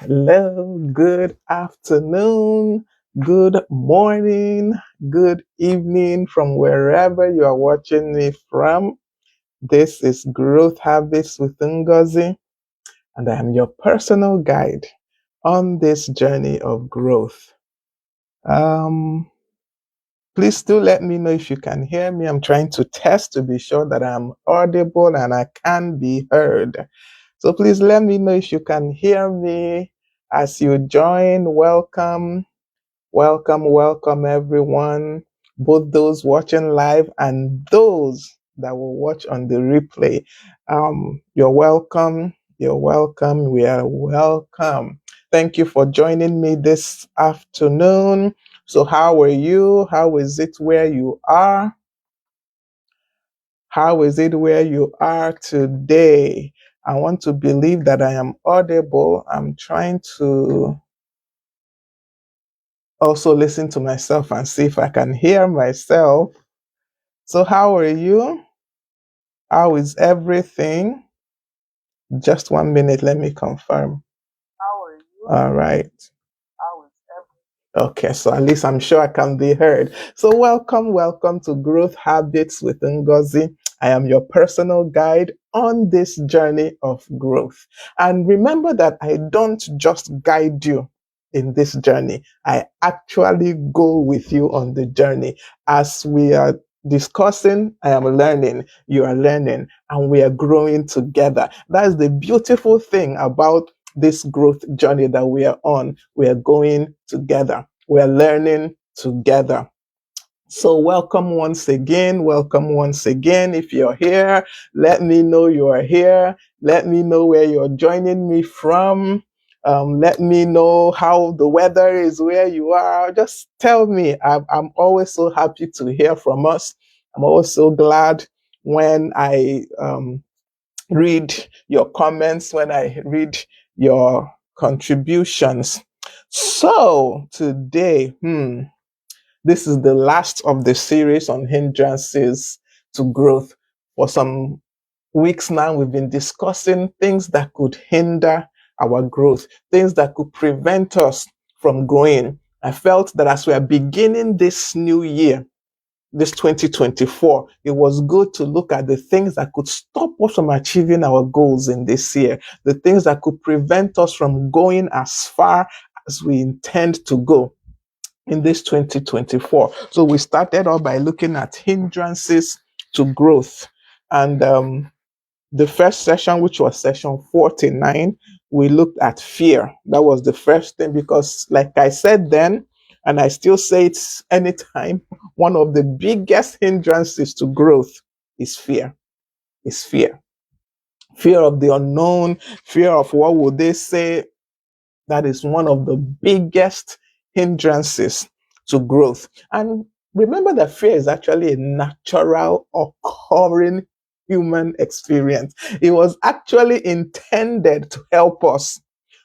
Hello, good afternoon, good morning, good evening from wherever you are watching me from. This is Growth Habits with Ngozi, and I am your personal guide on this journey of growth. Um, Please do let me know if you can hear me. I'm trying to test to be sure that I'm audible and I can be heard. So please let me know if you can hear me as you join. Welcome, welcome, welcome, everyone, both those watching live and those that will watch on the replay. You're welcome. You're welcome. We are welcome. Thank you for joining me this afternoon. So, how are you? How is it where you are? How is it where you are today? I want to believe that I am audible. I'm trying to also listen to myself and see if I can hear myself. So, how are you? How is everything? Just 1 minute, let me confirm. How are you? All right. How is everything? Okay, so at least I'm sure I can be heard. So, welcome to Growth Habits with Ngozi. I am your personal guide on this journey of growth. And remember that I don't just guide you in this journey, I actually go with you on the journey. As we are discussing, I am learning, you are learning, and we are growing together. That's the beautiful thing about this growth journey that we are on. We are going together, we are learning together. So welcome once again. Welcome once again. If you're here, let me know you are here. Let me know where you're joining me from. Let me know how the weather is where you are. Just tell me. I'm always so happy to hear from us. I'm always so glad when I read your comments, when I read your contributions. So today, this is the last of the series on hindrances to growth. For some weeks now, we've been discussing things that could hinder our growth, things that could prevent us from growing. I felt that as we are beginning this new year, this 2024, it was good to look at the things that could stop us from achieving our goals in this year, the things that could prevent us from going as far as we intend to go in this 2024. So we started off by looking at hindrances to growth. And the first session, which was session 49, we looked at fear. That was the first thing because, like I said then, and I still say it anytime, one of the biggest hindrances to growth is fear. Is fear. Fear of the unknown, fear of what will they say. That is one of the biggest hindrances to growth. And remember that fear is actually a natural occurring human experience. It was actually intended to help us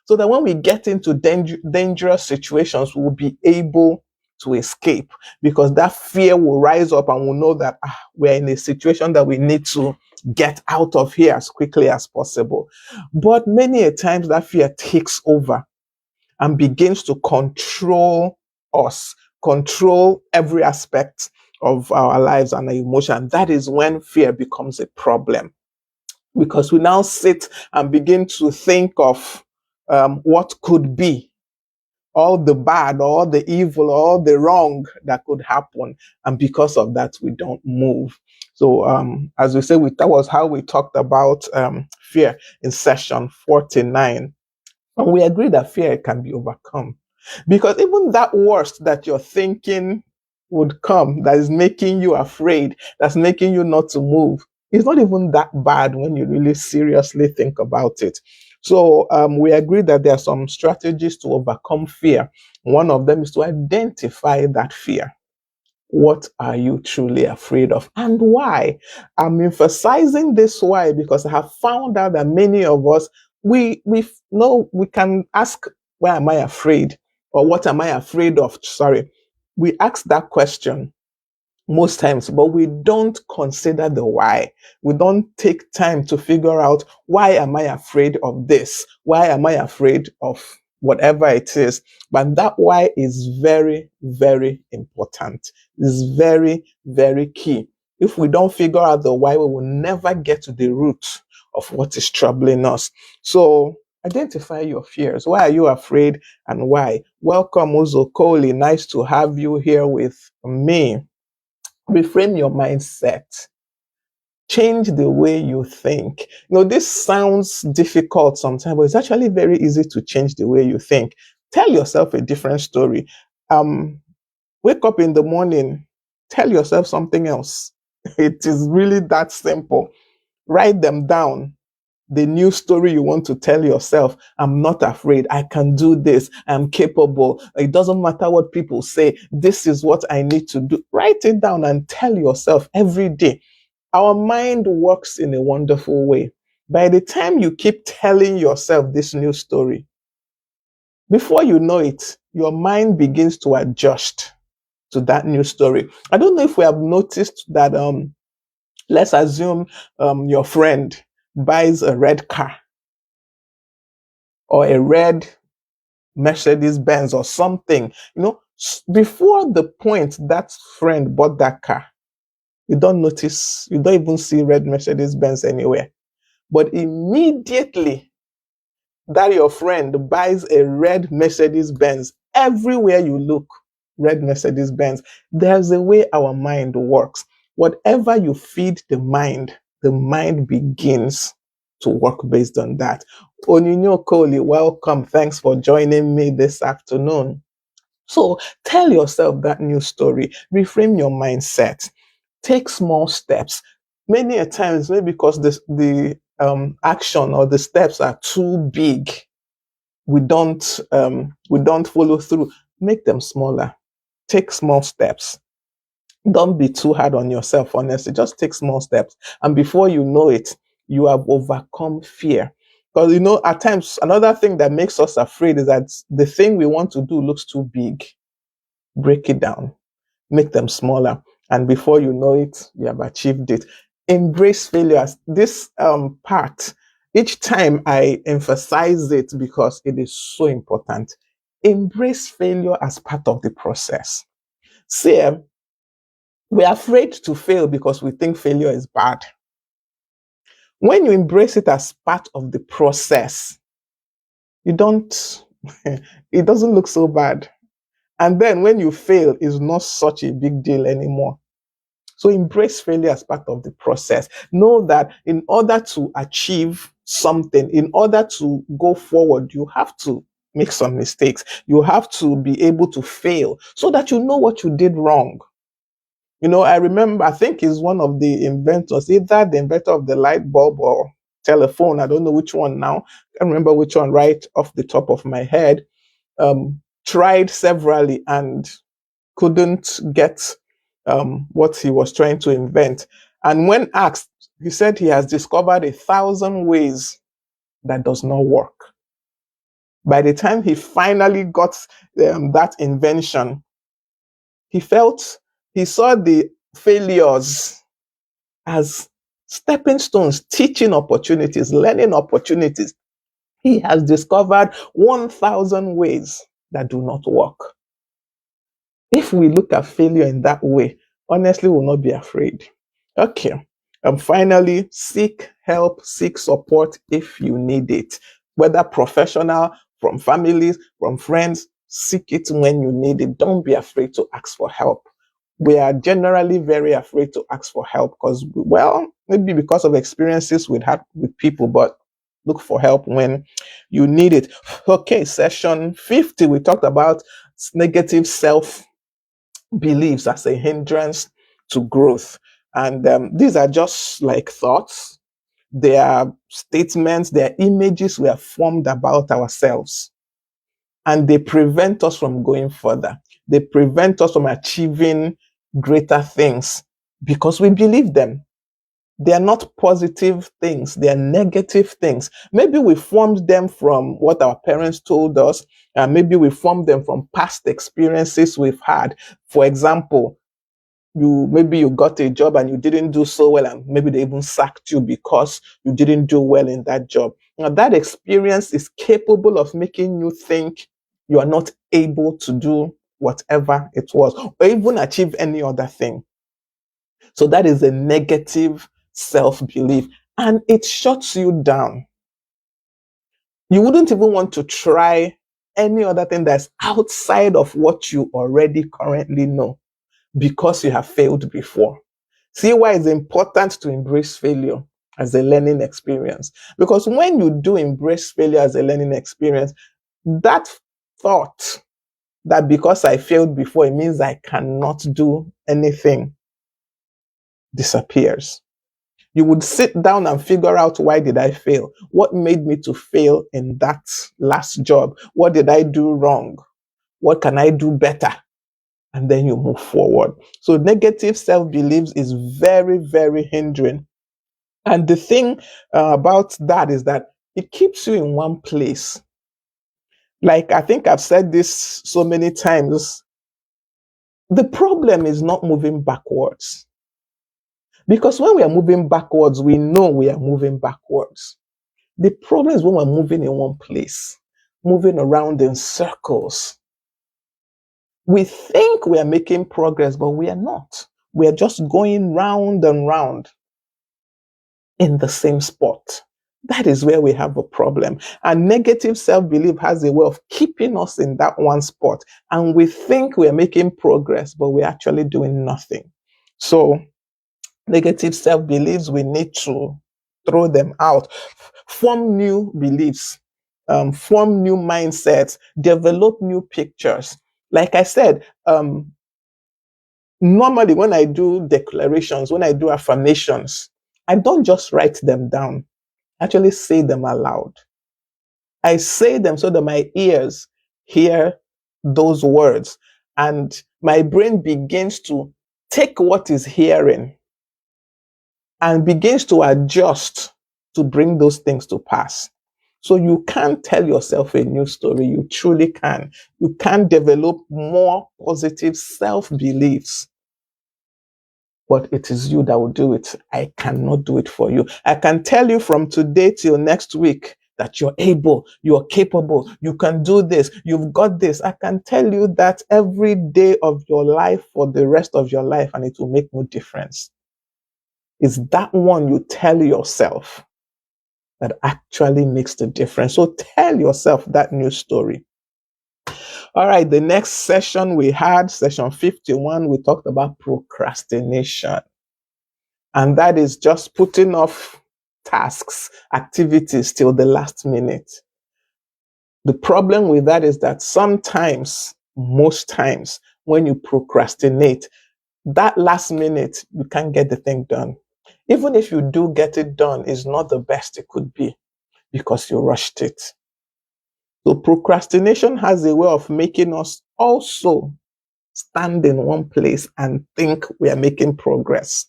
so that when we get into dangerous situations, we'll be able to escape because that fear will rise up and we'll know that we're in a situation that we need to get out of here as quickly as possible. But many a times that fear takes over and begins to control us, control every aspect of our lives and our emotion. That is when fear becomes a problem because we now sit and begin to think of what could be, all the bad, all the evil, all the wrong that could happen. And because of that, we don't move. So, as we say, that was how we talked about fear in session 49. And we agree that fear can be overcome. Because even that worst that you're thinking would come, that is making you afraid, that's making you not to move, it's not even that bad when you really seriously think about it. So we agree that there are some strategies to overcome fear. One of them is to identify that fear. What are you truly afraid of and why? I'm emphasizing this why because I have found out that many of us, we know we can ask, why am I afraid? Or what am I afraid of? Sorry. We ask that question most times, but we don't consider the why. We don't take time to figure out, why am I afraid of this? Why am I afraid of whatever it is. But that why is very, very important. It's very, very key. If we don't figure out the why, we will never get to the root of what is troubling us. So identify your fears. Why are you afraid and why? Welcome, Uzokoli. Nice to have you here with me. Reframe your mindset. Change the way you think. This sounds difficult sometimes, but it's actually very easy to change the way you think. Tell yourself a different story. Wake up in the morning, tell yourself something else. It is really that simple. Write them down. The new story you want to tell yourself. I'm not afraid. I can do this. I'm capable. It doesn't matter what people say. This is what I need to do. Write it down and tell yourself every day. Our mind works in a wonderful way. By the time you keep telling yourself this new story, before you know it, your mind begins to adjust to that new story. I don't know if we have noticed that, let's assume your friend buys a red car or a red Mercedes Benz or something. Before the point that friend bought that car, you don't notice, you don't even see red Mercedes Benz anywhere. But immediately that your friend buys a red Mercedes Benz, everywhere you look, red Mercedes Benz, there's a way our mind works. Whatever you feed the mind begins to work based on that. Onyinyo Koli, welcome. Thanks for joining me this afternoon. So tell yourself that new story. Reframe your mindset. Take small steps. Many a times, maybe because the action or the steps are too big, we don't follow through. Make them smaller. Take small steps. Don't be too hard on yourself, honestly. Just take small steps. And before you know it, you have overcome fear. Because, at times, another thing that makes us afraid is that the thing we want to do looks too big. Break it down. Make them smaller. And before you know it, you have achieved it. Embrace failures. This part, each time I emphasize it because it is so important. Embrace failure as part of the process. See, we're afraid to fail because we think failure is bad. When you embrace it as part of the process, it doesn't look so bad. And then when you fail, it's not such a big deal anymore. So embrace failure as part of the process. Know that in order to achieve something, in order to go forward, you have to make some mistakes. You have to be able to fail so that you know what you did wrong. I remember, I think he's one of the inventors, either the inventor of the light bulb or telephone. I don't know which one now. I can't remember which one right off the top of my head. Tried severally and couldn't get what he was trying to invent. And when asked, he said he has discovered 1,000 ways that does not work. By the time he finally got that invention, he saw the failures as stepping stones, teaching opportunities, learning opportunities. He has discovered 1,000 ways that do not work. If we look at failure in that way, honestly, we'll not be afraid. Okay. And finally, seek help, seek support if you need it, whether professional, from families, from friends, seek it when you need it. Don't be afraid to ask for help. We are generally very afraid to ask for help because, maybe because of experiences we've had with people, but look for help when you need it. Okay, session 50, we talked about negative self-beliefs as a hindrance to growth. And these are just like thoughts. They are statements, they are images we have formed about ourselves. And they prevent us from going further. They prevent us from achieving greater things because we believe them. They are not positive things. They are negative things. Maybe we formed them from what our parents told us. And maybe we formed them from past experiences we've had. For example, maybe you got a job and you didn't do so well, and maybe they even sacked you because you didn't do well in that job. Now, that experience is capable of making you think you are not able to do whatever it was, or even achieve any other thing. So that is a negative self-belief, and it shuts you down. You wouldn't even want to try any other thing that's outside of what you already currently know because you have failed before. See why it's important to embrace failure as a learning experience. Because when you do embrace failure as a learning experience, that thought that because I failed before, it means I cannot do anything disappears. You would sit down and figure out, why did I fail? What made me to fail in that last job? What did I do wrong? What can I do better? And then you move forward. So negative self-beliefs is very, very hindering. And the thing about that is that it keeps you in one place. Like, I think I've said this so many times. The problem is not moving backwards. Because when we are moving backwards, we know we are moving backwards. The problem is when we're moving in one place, moving around in circles. We think we are making progress, but we are not. We are just going round and round in the same spot. That is where we have a problem. And negative self-belief has a way of keeping us in that one spot. And we think we are making progress, but we're actually doing nothing. So negative self-beliefs, we need to throw them out, form new beliefs, form new mindsets, develop new pictures. Like I said, normally when I do declarations, when I do affirmations, I don't just write them down. I actually say them aloud. I say them so that my ears hear those words and my brain begins to take what is hearing and begins to adjust to bring those things to pass. So you can tell yourself a new story. You truly can. You can develop more positive self-beliefs. But it is you that will do it. I cannot do it for you. I can tell you from today till next week that you're able, you're capable, you can do this, you've got this. I can tell you that every day of your life for the rest of your life, and it will make no difference. It's that one you tell yourself that actually makes the difference. So tell yourself that new story. All right, the next session we had, session 51, we talked about procrastination. And that is just putting off tasks, activities till the last minute. The problem with that is that sometimes, most times, when you procrastinate, that last minute, you can't get the thing done. Even if you do get it done, it's not the best it could be because you rushed it. So procrastination has a way of making us also stand in one place and think we are making progress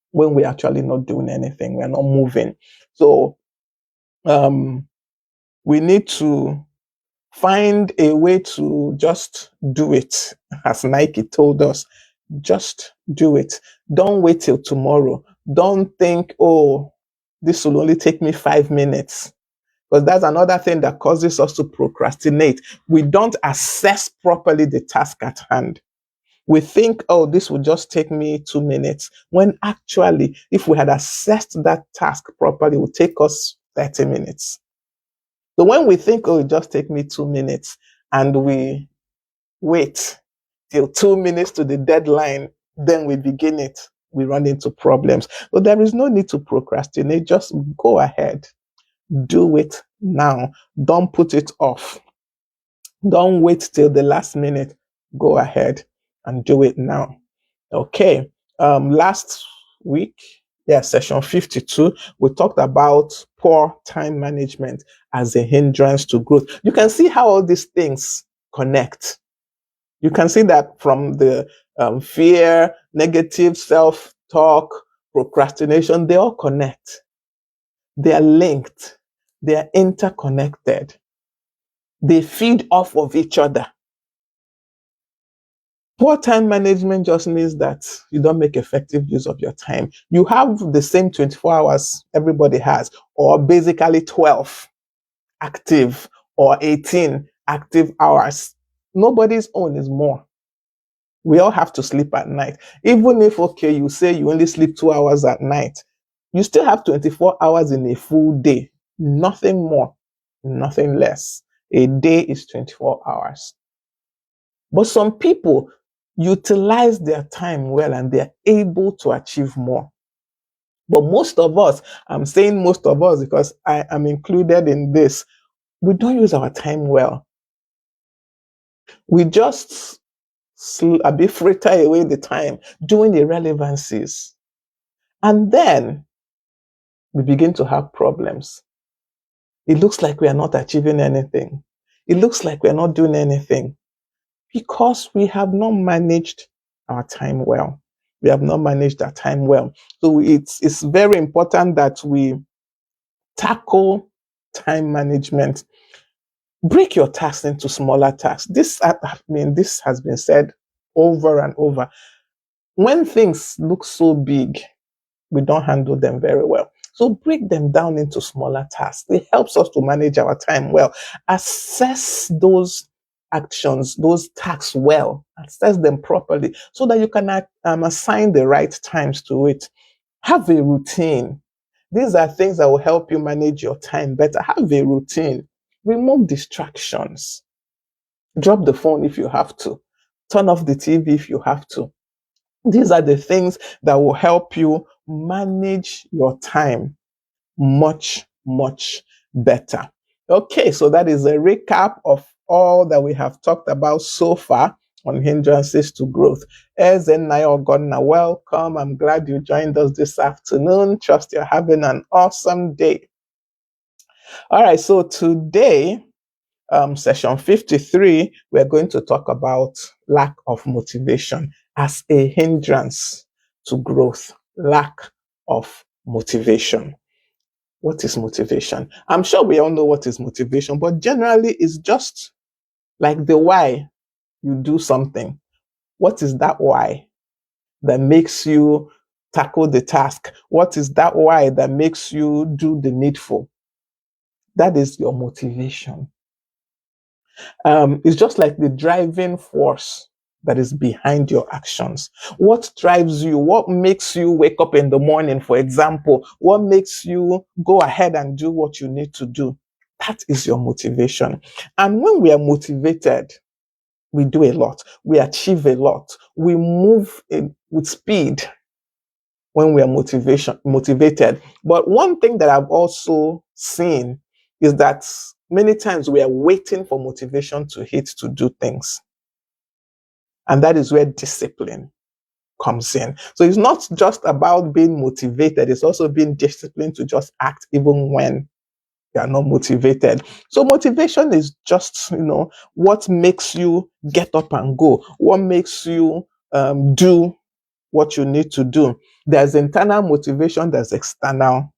when we're actually not doing anything. We're not moving. So we need to find a way to just do it. As Nike told us, just do it. Don't wait till tomorrow. Don't think, oh, this will only take me 5 minutes. Because that's another thing that causes us to procrastinate. We don't assess properly the task at hand. We think, oh, this will just take me 2 minutes. When actually, if we had assessed that task properly, it would take us 30 minutes. So when we think, oh, it just take me 2 minutes, and we wait till 2 minutes to the deadline, then we begin it, we run into problems. So there is no need to procrastinate. Just go ahead. Do it now. Don't put it off. Don't wait till the last minute. Go ahead and do it now. Okay. Last week, session 52, we talked about poor time management as a hindrance to growth. You can see how all these things connect. You can see that from the fear, negative self-talk, procrastination, they all connect. They are linked. They are interconnected. They feed off of each other. Poor time management just means that you don't make effective use of your time. You have the same 24 hours everybody has, or basically 12. active or 18 active hours. Nobody's own is more. We all have to sleep at night. Even if, okay, you say you only sleep 2 hours at night, you still have 24 hours in a full day. Nothing more, nothing less. A day is 24 hours. But some people utilize their time well and they're able to achieve more. But most of us, I'm saying most of us because I am included in this, we don't use our time well. We just a bit fritter away the time doing irrelevancies. And then we begin to have problems. It looks like we are not achieving anything. It looks like we are not doing anything because we have not managed our time well. We have not managed our time well. So it's very important that we tackle time management. Break your tasks into smaller tasks. This has been said over and over. When things look so big, we don't handle them very well. So break them down into smaller tasks. It helps us to manage our time well. Assess those actions, those tasks well. Assess them properly so that you can assign the right times to it. Have a routine. These are things that will help you manage your time better. Have a routine. Remove distractions. Drop the phone if you have to. Turn off the TV if you have to. These are the things that will help you manage your time much, much better. Okay, so that is a recap of all that we have talked about so far on hindrances to growth. Ezennayo, welcome. I'm glad you joined us this afternoon. Trust you're having an awesome day. All right, so today, session 53, we're going to talk about lack of motivation as a hindrance to growth. Lack of motivation. What is motivation? I'm sure we all know what is motivation, but generally it's just like the why you do something. What is that why that makes you tackle the task? What is that why that makes you do the needful? That is your motivation. It's just like the driving force that is behind your actions. What drives you? What makes you wake up in the morning, for example? What makes you go ahead and do what you need to do? That is your motivation. And when we are motivated, we do a lot. We achieve a lot. We move with speed when we are motivated. But one thing that I've also seen is that many times we are waiting for motivation to hit to do things. And that is where discipline comes in. So it's not just about being motivated, it's also being disciplined to just act even when you are not motivated. So motivation is just, what makes you get up and go, what makes you do what you need to do. There's internal motivation, there's external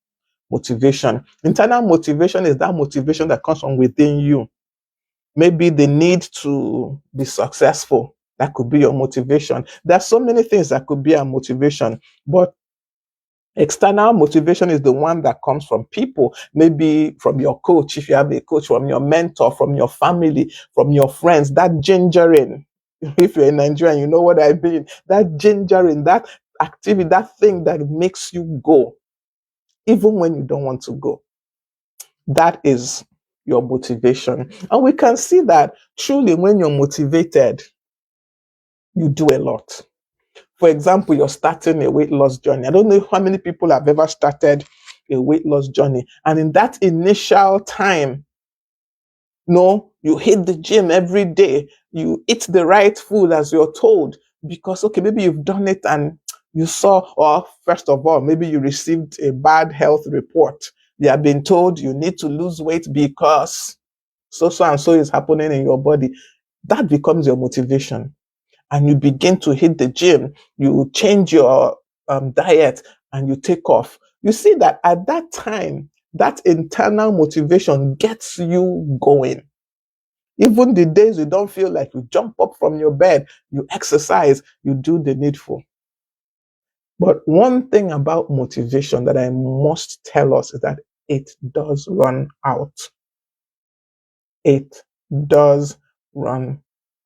motivation. Internal motivation is that motivation that comes from within you. Maybe the need to be successful. That could be your motivation. There are so many things that could be a motivation, but external motivation is the one that comes from people, maybe from your coach, if you have a coach, from your mentor, from your family, from your friends, that gingering. If you're in Nigeria, you know what I mean. That gingering, that activity, that thing that makes you go, even when you don't want to go. That is your motivation. And we can see that truly when you're motivated, you do a lot. For example, you're starting a weight loss journey. I don't know how many people have ever started a weight loss journey. And in that initial time, you hit the gym every day. You eat the right food as you're told. Because, okay, maybe you've done it and you saw, or first of all, maybe you received a bad health report. You have been told you need to lose weight because so and so is happening in your body. That becomes your motivation. And you begin to hit the gym, you change your diet, and you take off. You see that at that time, that internal motivation gets you going. Even the days you don't feel like you jump up from your bed, you exercise, you do the needful. But one thing about motivation that I must tell us is that it does run out. it does run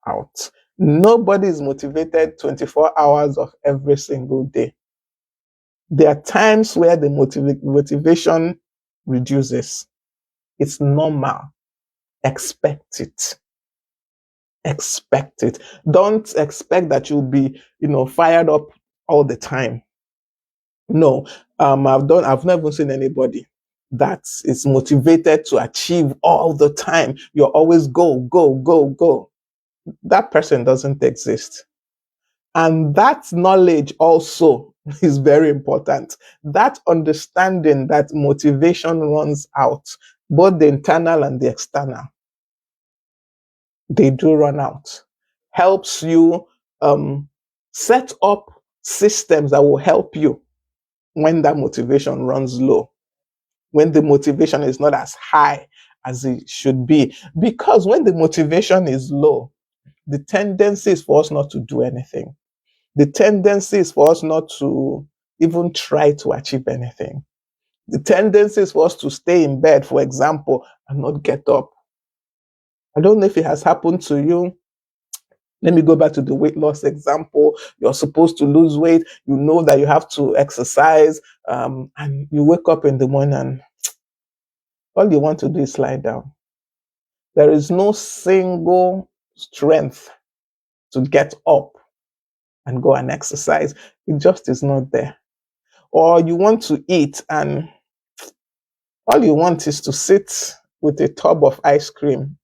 out. Nobody is motivated 24 hours of every single day. There are times where the motivation reduces. It's normal. Expect it. Expect it. Don't expect that you'll be, fired up all the time. No, I've never seen anybody that is motivated to achieve all the time. You're always go, go, go, go. That person doesn't exist. And that knowledge also is very important. That understanding that motivation runs out, both the internal and the external, they do run out. Helps you set up systems that will help you when that motivation runs low, when the motivation is not as high as it should be. Because when the motivation is low, the tendency is for us not to do anything. The tendency is for us not to even try to achieve anything. The tendency is for us to stay in bed, for example, and not get up. I don't know if it has happened to you. Let me go back to the weight loss example. You're supposed to lose weight. You know that you have to exercise, and you wake up in the morning and all you want to do is lie down. There is no single strength to get up and go and exercise. It just is not there. Or you want to eat and all you want is to sit with a tub of ice cream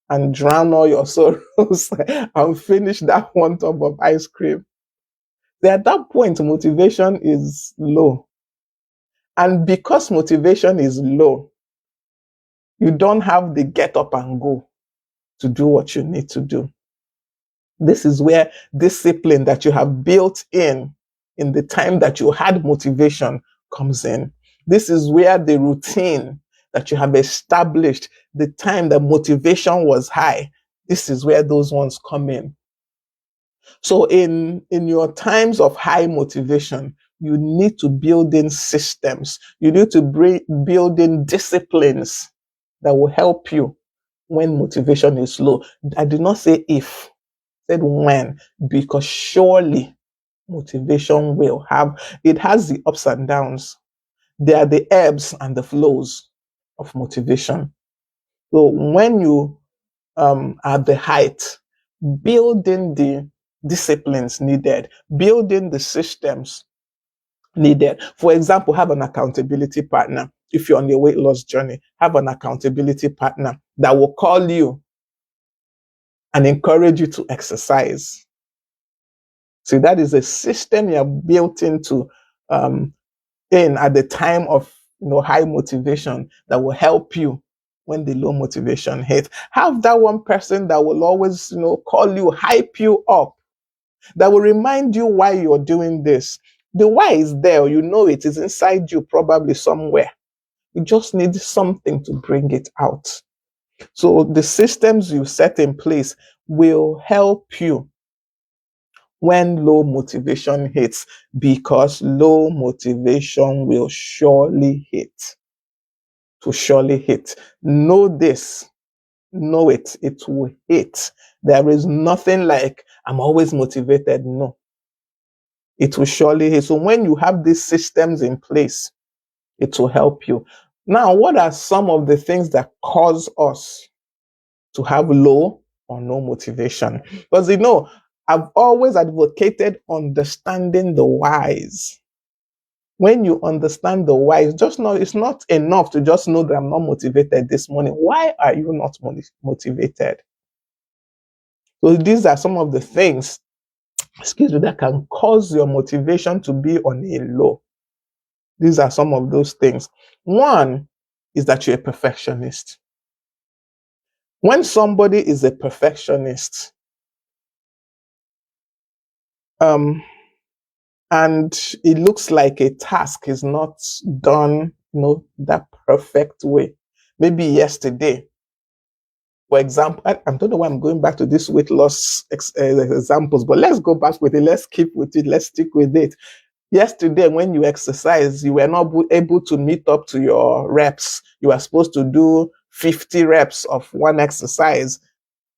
and drown all your sorrows and finish that one tub of ice cream. At that point, motivation is low. And because motivation is low, you don't have the get up and go to do what you need to do. This is where discipline that you have built in the time that you had motivation comes in. This is where the routine that you have established, the time that motivation was high, this is where those ones come in. So in your times of high motivation, you need to build in systems. You need to build in disciplines that will help you when motivation is low. I did not say if, I said when, because surely motivation it has the ups and downs. There are the ebbs and the flows of motivation. So when you are at the height, building the disciplines needed, building the systems needed. For example, have an accountability partner. If you're on your weight loss journey, have an accountability partner that will call you and encourage you to exercise. So that is a system you have built into in at the time of high motivation that will help you when the low motivation hits. Have that one person that will always call you, hype you up, that will remind you why you're doing this. The why is there, it is inside you probably somewhere. You just need something to bring it out. So the systems you set in place will help you when low motivation hits, because low motivation will surely hit. To surely hit. Know this. Know it. It will hit. There is nothing like, I'm always motivated. No. It will surely hit. So when you have these systems in place, it will help you. Now, what are some of the things that cause us to have low or no motivation? Because I've always advocated understanding the whys. When you understand the why, it's not enough to just know that I'm not motivated this morning. Why are you not motivated? So these are some of the things, that can cause your motivation to be on a low. These are some of those things. One is that you're a perfectionist. When somebody is a perfectionist, and it looks like a task is not done, that perfect way. Maybe yesterday, for example, I don't know why I'm going back to this weight loss examples, but let's go back with it. Let's keep with it. Let's stick with it. Yesterday, when you exercise, you were not able to meet up to your reps. You were supposed to do 50 reps of one exercise,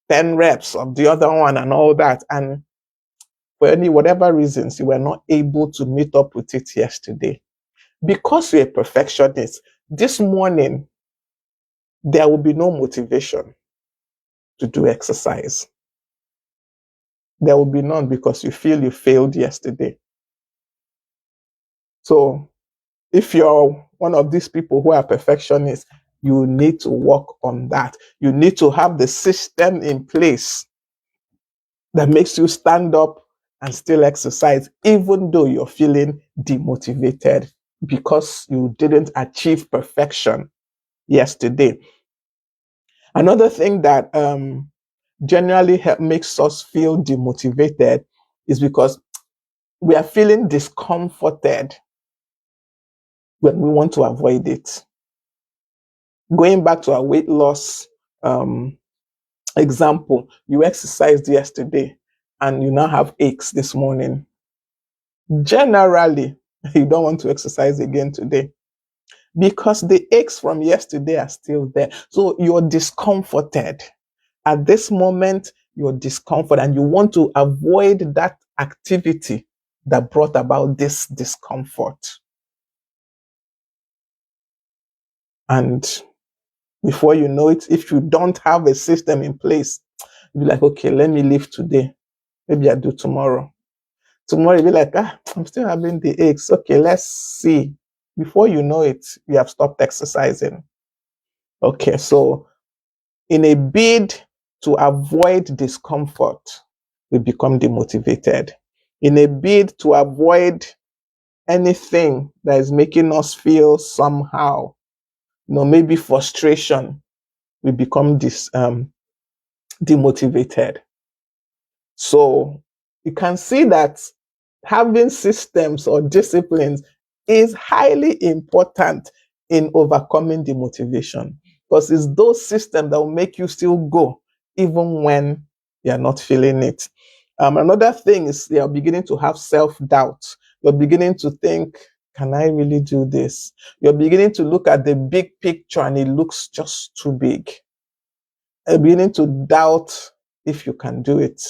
10 reps of the other one, and all that. And for any whatever reasons, you were not able to meet up with it yesterday. Because you're a perfectionist, this morning, there will be no motivation to do exercise. There will be none because you feel you failed yesterday. So if you're one of these people who are perfectionists, you need to work on that. You need to have the system in place that makes you stand up and still exercise, even though you're feeling demotivated because you didn't achieve perfection yesterday. Another thing that generally makes us feel demotivated is because we are feeling discomforted when we want to avoid it. Going back to our weight loss example, you exercised yesterday and you now have aches this morning. Generally, you don't want to exercise again today because the aches from yesterday are still there. So you're discomforted. At this moment, you're discomforted and you want to avoid that activity that brought about this discomfort. And before you know it, if you don't have a system in place, you'll be like, okay, let me leave today. Maybe I'll do tomorrow. Tomorrow you'll be like, I'm still having the aches. Okay, let's see. Before you know it, you have stopped exercising. Okay, so in a bid to avoid discomfort, we become demotivated. In a bid to avoid anything that is making us feel somehow, maybe frustration, we become demotivated. So you can see that having systems or disciplines is highly important in overcoming demotivation, because it's those systems that will make you still go even when you're not feeling it. Another thing is you're beginning to have self-doubt. You're beginning to think, can I really do this? You're beginning to look at the big picture and it looks just too big. You're beginning to doubt if you can do it.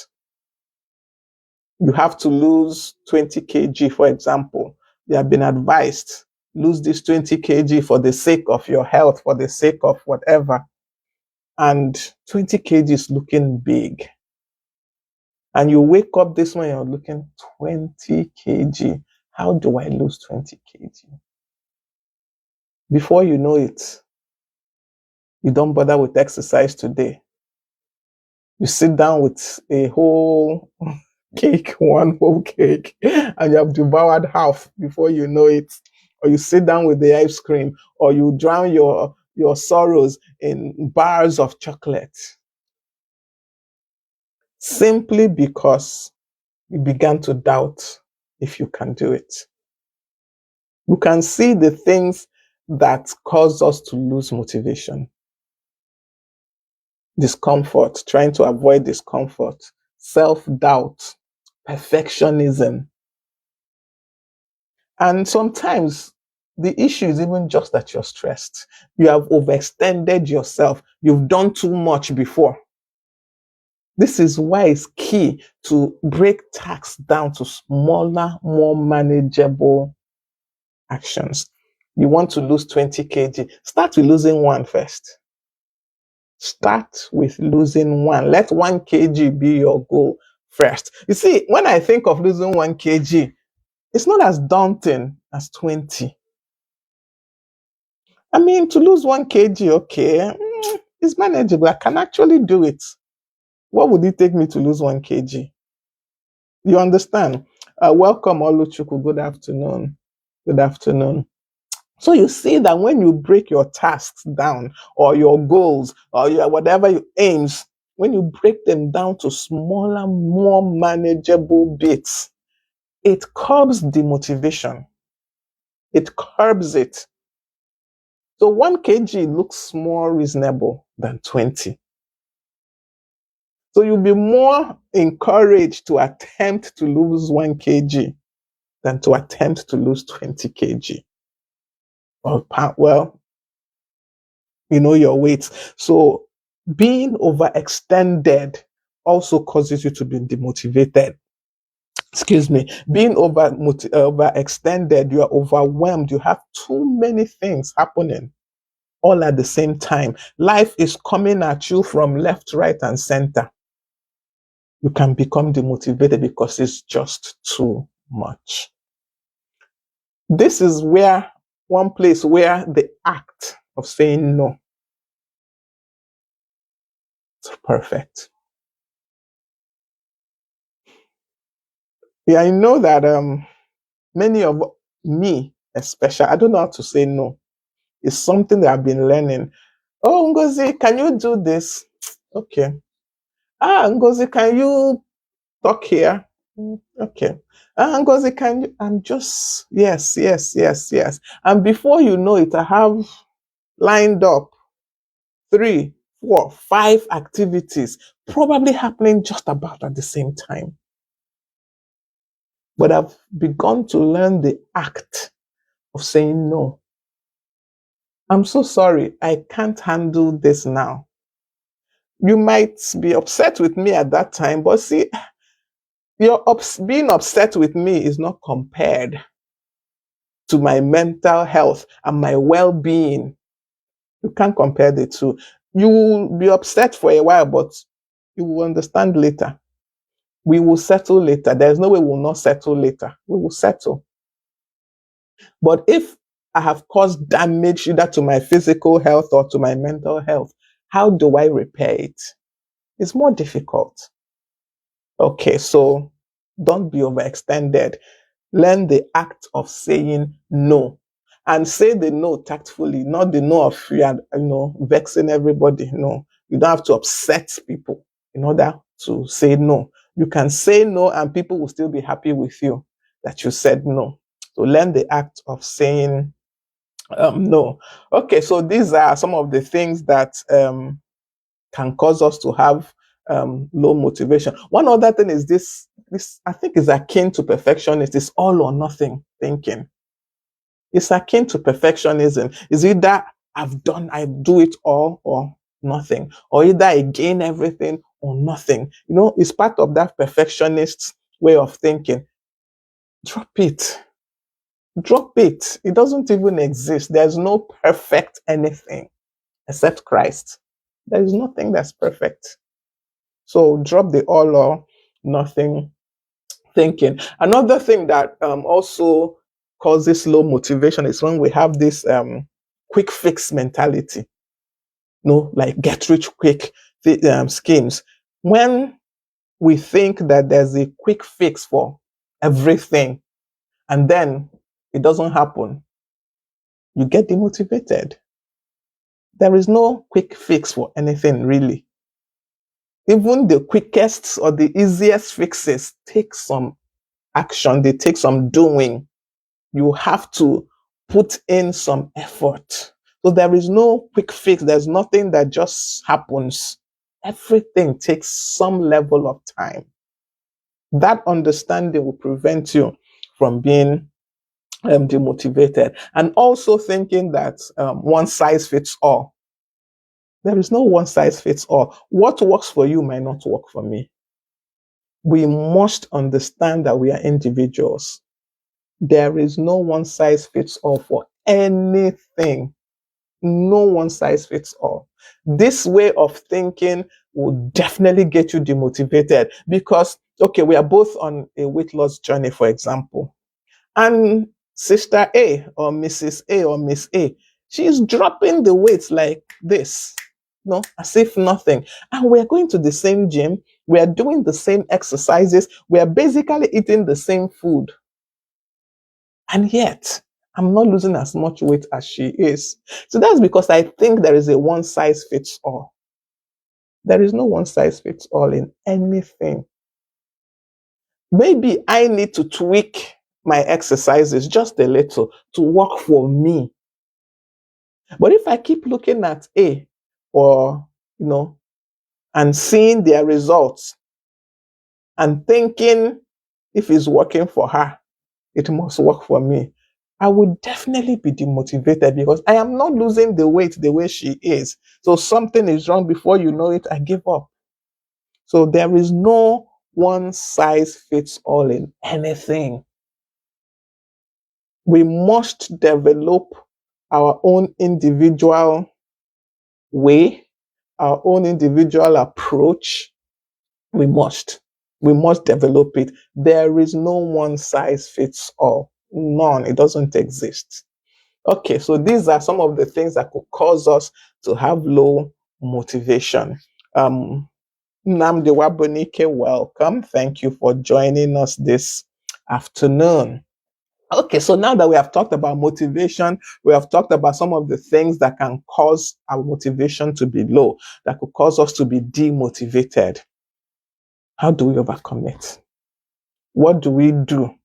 You have to lose 20 kg, for example. You have been advised, lose this 20 kg for the sake of your health, for the sake of whatever. And 20 kg is looking big. And you wake up this morning, you're looking 20 kg. How do I lose 20 kg? Before you know it, you don't bother with exercise today. You sit down with a whole cake, one whole cake, and you have devoured half before you know it. Or you sit down with the ice cream, or you drown your sorrows in bars of chocolate. Simply because you began to doubt if you can do it. You can see the things that cause us to lose motivation. Discomfort, trying to avoid discomfort, self-doubt, perfectionism. And sometimes the issue is even just that you're stressed. You have overextended yourself. You've done too much before. This is why it's key to break tasks down to smaller, more manageable actions. You want to lose 20 kg. Start with losing one first. Start with losing one. Let 1 kg be your goal first. You see, when I think of losing 1 kg, it's not as daunting as 20. I mean, to lose 1 kg, okay, it's manageable. I can actually do it. What would it take me to lose 1 kg? You understand? Welcome, Oluchuku. Good afternoon. Good afternoon. So you see that when you break your tasks down, or your goals, or whatever your aims, when you break them down to smaller, more manageable bits, it curbs demotivation. It curbs it. So 1 kg looks more reasonable than 20. So you'll be more encouraged to attempt to lose 1 kg than to attempt to lose 20 kg. Well, your weight. So being overextended also causes you to be demotivated. Excuse me. Being overextended, you are overwhelmed. You have too many things happening all at the same time. Life is coming at you from left, right, and center. You can become demotivated because it's just too much. This is where one place where the act of saying no is perfect. Yeah, I know that many of me, especially, I don't know how to say no. It's something that I've been learning. Oh, Ngozi, can you do this? Okay. Ah, Ngozi, can you talk here? Okay. Ah, Ngozi, can you? I'm just, yes, yes, yes, yes. And before you know it, I have lined up 3, 4, 5 activities, probably happening just about at the same time. But I've begun to learn the act of saying no. I'm so sorry, I can't handle this now. You might be upset with me at that time, but see, being upset with me is not compared to my mental health and my well-being. You can't compare the two. You will be upset for a while, but you will understand later. We will settle later. There's no way we will not settle later. We will settle. But if I have caused damage either to my physical health or to my mental health, how do I repair it? It's more difficult. Okay, so don't be overextended. Learn the act of saying no. And say the no tactfully, not the no of vexing everybody. No, you don't have to upset people in order to say no. You can say no and people will still be happy with you that you said no. So learn the act of saying no. Okay, so these are some of the things that can cause us to have low motivation. One other thing is this I think is akin to perfectionism. It's all or nothing thinking. It's akin to perfectionism. It's either I do it all or nothing, or either I gain everything or nothing. It's part of that perfectionist way of thinking. Drop it. Drop it. It doesn't even exist. There's no perfect anything except Christ. There is nothing that's perfect. So drop the all or nothing thinking. Another thing that also causes low motivation is when we have this quick fix mentality. Like get rich quick schemes. When we think that there's a quick fix for everything and then it doesn't happen, you get demotivated. There is no quick fix for anything really. Even the quickest or the easiest fixes take some action, they take some doing. You have to put in some effort. So there is no quick fix. There's nothing that just happens. Everything takes some level of time. That understanding will prevent you from being demotivated. And also thinking that one size fits all. There is no one size fits all. What works for you might not work for me. We must understand that we are individuals. There is no one size fits all for anything. No one size fits all. This way of thinking will definitely get you demotivated because, okay, we are both on a weight loss journey, for example. And Sister A or Mrs. A or Miss A, she's dropping the weights like this, as if nothing. And we're going to the same gym. We are doing the same exercises. We are basically eating the same food. And yet, I'm not losing as much weight as she is. So that's because I think there is a one size fits all. There is no one size fits all in anything. Maybe I need to tweak my exercises just a little to work for me. But if I keep looking at A or, and seeing their results and thinking if it's working for her, it must work for me. I would definitely be demotivated because I am not losing the weight the way she is. So something is wrong. Before you know it, I give up. So there is no one size fits all in anything. We must develop our own individual way, our own individual approach. We must. We must develop it. There is no one size fits all. None. It doesn't exist. Okay, so these are some of the things that could cause us to have low motivation. Um, Namde Wabonike, welcome. Thank you for joining us this afternoon. Okay, so now that we have talked about motivation, we have talked about some of the things that can cause our motivation to be low, that could cause us to be demotivated. How do we overcome it? What do we do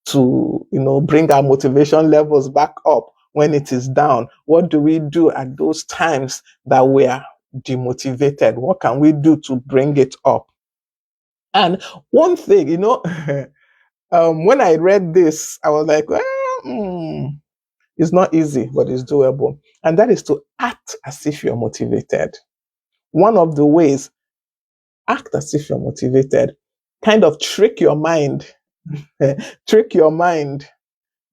to, bring our motivation levels back up when it is down? What do we do at those times that we are demotivated? What can we do to bring it up? And one thing, when I read this, I was like, well, it's not easy, but it's doable. And that is to act as if you're motivated. One of the ways, act as if you're motivated. Kind of trick your mind. Trick your mind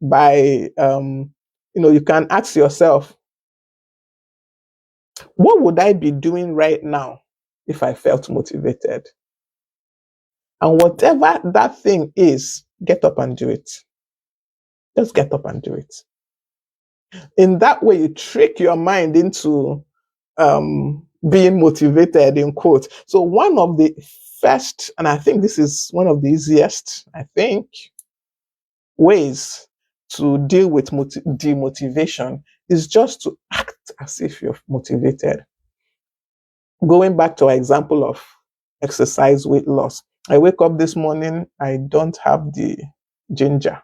by, you can ask yourself, what would I be doing right now if I felt motivated? And whatever that thing is, get up and do it. Just get up and do it. In that way, you trick your mind into being motivated, in quotes. So one of the first, and I think this is one of the easiest, ways to deal with demotivation is just to act as if you're motivated. Going back to our example of exercise weight loss, I wake up this morning, I don't have the ginger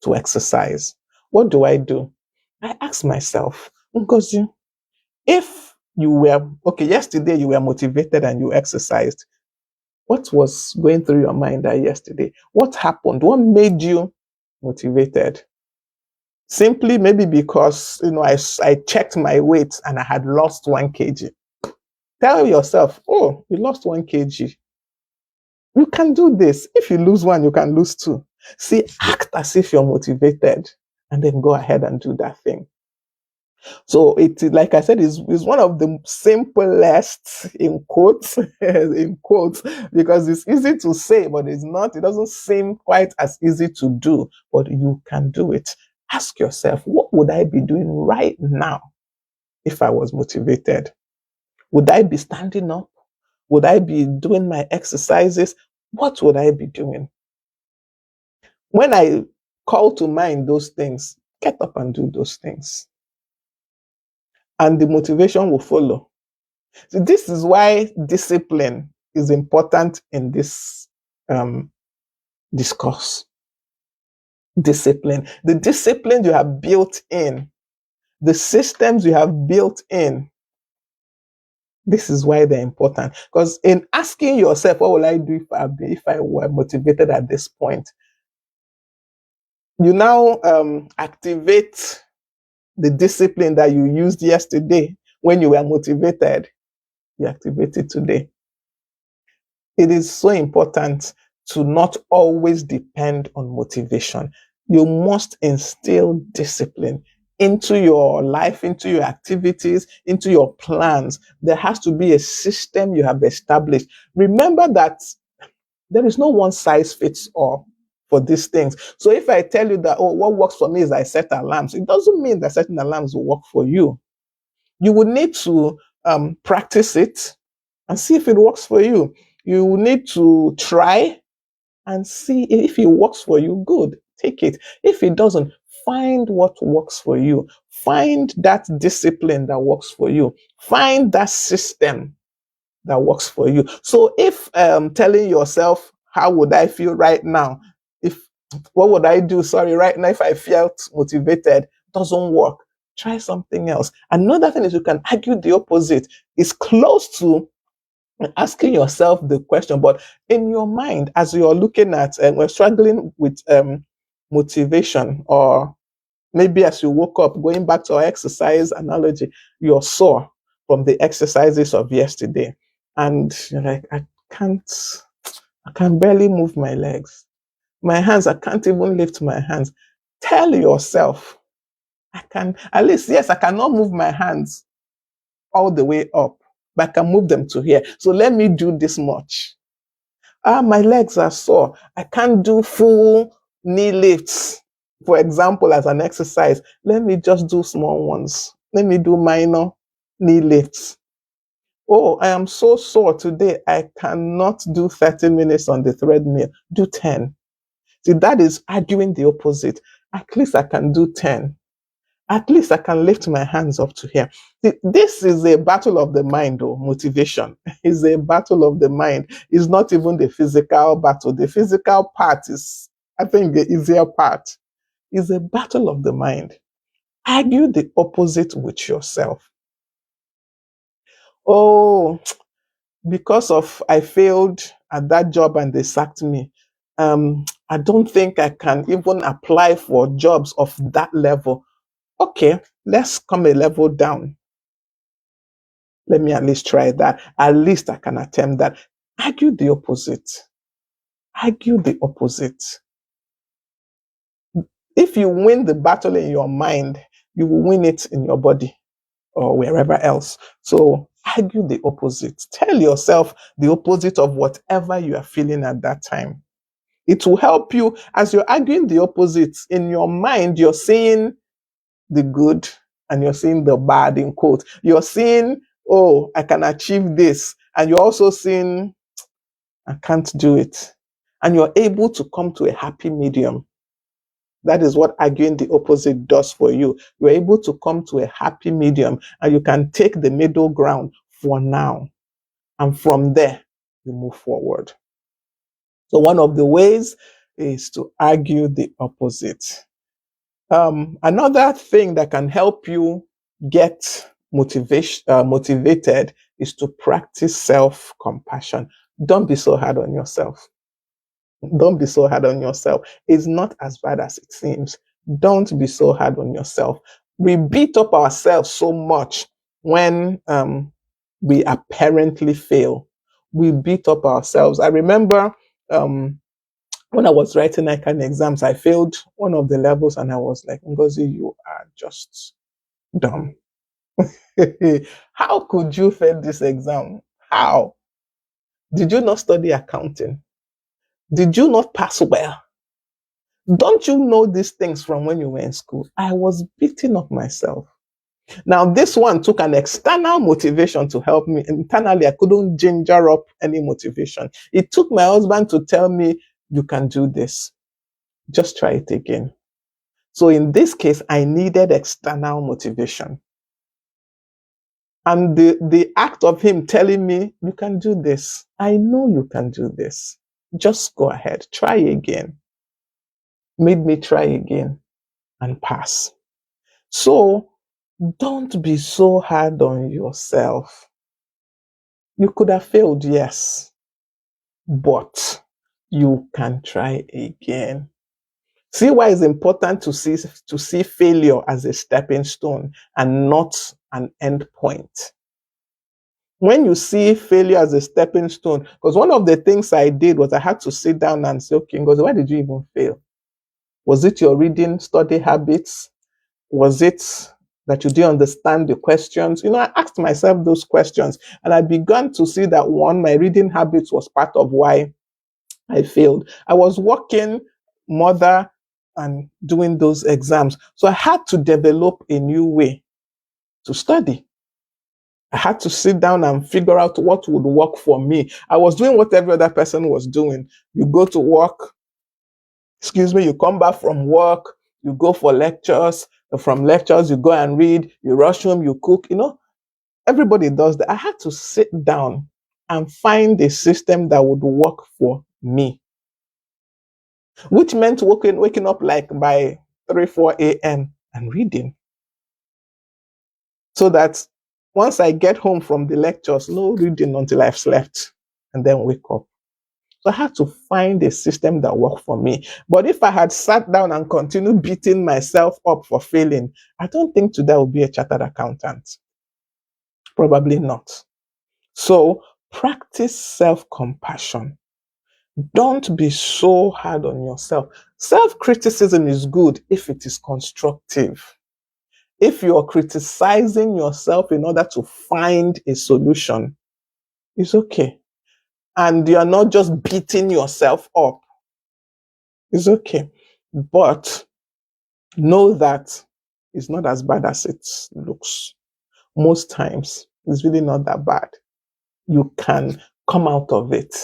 to exercise. What do? I ask myself, Ngozi, if you were, okay, yesterday you were motivated and you exercised, what was going through your mind that yesterday? What happened? What made you motivated? Simply maybe because, I checked my weight and I had lost 1 kg. Tell yourself, oh, you lost 1 kg. You can do this. If you lose one, you can lose two. See, act as if you're motivated and then go ahead and do that thing. So it, like I said, is one of the simplest, in quotes, in quotes, because it's easy to say, but it's not. It doesn't seem quite as easy to do, but you can do it. Ask yourself, what would I be doing right now if I was motivated? Would I be standing up? Would I be doing my exercises? What would I be doing? When I call to mind those things, get up and do those things. And the motivation will follow. So this is why discipline is important in this discourse. Discipline. The discipline you have built in, the systems you have built in, this is why they're important. Because in asking yourself, what will I do if I were motivated at this point? You now activate the discipline that you used yesterday when you were motivated. You activate it today. It is so important to not always depend on motivation. You must instill discipline into your life, into your activities, into your plans. There has to be a system you have established. Remember that there is no one size fits all for these things. So if I tell you that, oh, what works for me is I set alarms, it doesn't mean that setting alarms will work for you. You would need to practice it and see if it works for you. You need to try and see if it works for you. Good, take it. If it doesn't, find what works for you. Find that discipline that works for you. Find that system that works for you. So if telling yourself, how would I feel right now? What would I do? Sorry, right now, if I felt motivated, doesn't work. Try something else. Another thing is you can argue the opposite. It's close to asking yourself the question, but in your mind, as you're looking at, we're struggling with motivation, or maybe as you woke up, going back to our exercise analogy, you're sore from the exercises of yesterday. And you're like, can't, I can barely move my legs. My hands, I can't even lift my hands. Tell yourself, I can, at least, yes, I cannot move my hands all the way up, but I can move them to here. So let me do this much. My legs are sore. I can't do full knee lifts, for example, as an exercise. Let me just do small ones. Let me do minor knee lifts. Oh, I am so sore today. I cannot do 30 minutes on the treadmill. Do 10. See, that is arguing the opposite. At least I can do 10. At least I can lift my hands up to here. This is a battle of the mind, or motivation is a battle of the mind. It's not even the physical battle. The physical part is, I think, the easier part. Is a battle of the mind. Argue the opposite with yourself. Oh, because of I failed at that job and they sacked me. I don't think I can even apply for jobs of that level. Okay, let's come a level down. Let me at least try that. At least I can attempt that. Argue the opposite. Argue the opposite. If you win the battle in your mind, you will win it in your body or wherever else. So argue the opposite. Tell yourself the opposite of whatever you are feeling at that time. It will help you as you're arguing the opposite. In your mind, you're seeing the good and you're seeing the bad, in quote. You're seeing, oh, I can achieve this. And you're also seeing, I can't do it. And you're able to come to a happy medium. That is what arguing the opposite does for you. You're able to come to a happy medium and you can take the middle ground for now. And from there, you move forward. So one of the ways is to argue the opposite. Another thing that can help you get motivated is to practice self-compassion. Don't be so hard on yourself. Don't be so hard on yourself. It's not as bad as it seems. Don't be so hard on yourself. We beat up ourselves so much when we apparently fail. We beat up ourselves. I remember when I was writing ICANN exams, I failed one of the levels and I was like, Ngozi, you are just dumb. How could you fail this exam? How? Did you not study accounting? Did you not pass well? Don't you know these things from when you were in school? I was beating up myself. Now, this one took an external motivation to help me. Internally, I couldn't ginger up any motivation. It took my husband to tell me, you can do this. Just try it again. So in this case, I needed external motivation. And the act of him telling me, you can do this. I know you can do this. Just go ahead. Try again. Made me try again and pass. So don't be so hard on yourself. You could have failed, yes, but you can try again. See why it's important to see failure as a stepping stone and not an end point. When you see failure as a stepping stone, because one of the things I did was I had to sit down and say, okay, Ngozi, why did you even fail? Was it your reading, study habits? Was it that you didn't understand the questions? I asked myself those questions and I began to see that one, my reading habits was part of why I failed. I was working, mother, and doing those exams. So I had to develop a new way to study. I had to sit down and figure out what would work for me. I was doing what every other person was doing. You go to work, you come back from work, you go for lectures. From lectures, you go and read, you rush home, you cook. Everybody does that. I had to sit down and find a system that would work for me, which meant waking up like by 3, 4 a.m. and reading. So that once I get home from the lectures, no reading until I've slept and then wake up. So I had to find a system that worked for me. But if I had sat down and continued beating myself up for failing, I don't think today I would be a chartered accountant. Probably not. So practice self-compassion. Don't be so hard on yourself. Self-criticism is good if it is constructive. If you're criticizing yourself in order to find a solution, it's okay. And you're not just beating yourself up, it's okay. But know that it's not as bad as it looks. Most times, it's really not that bad. You can come out of it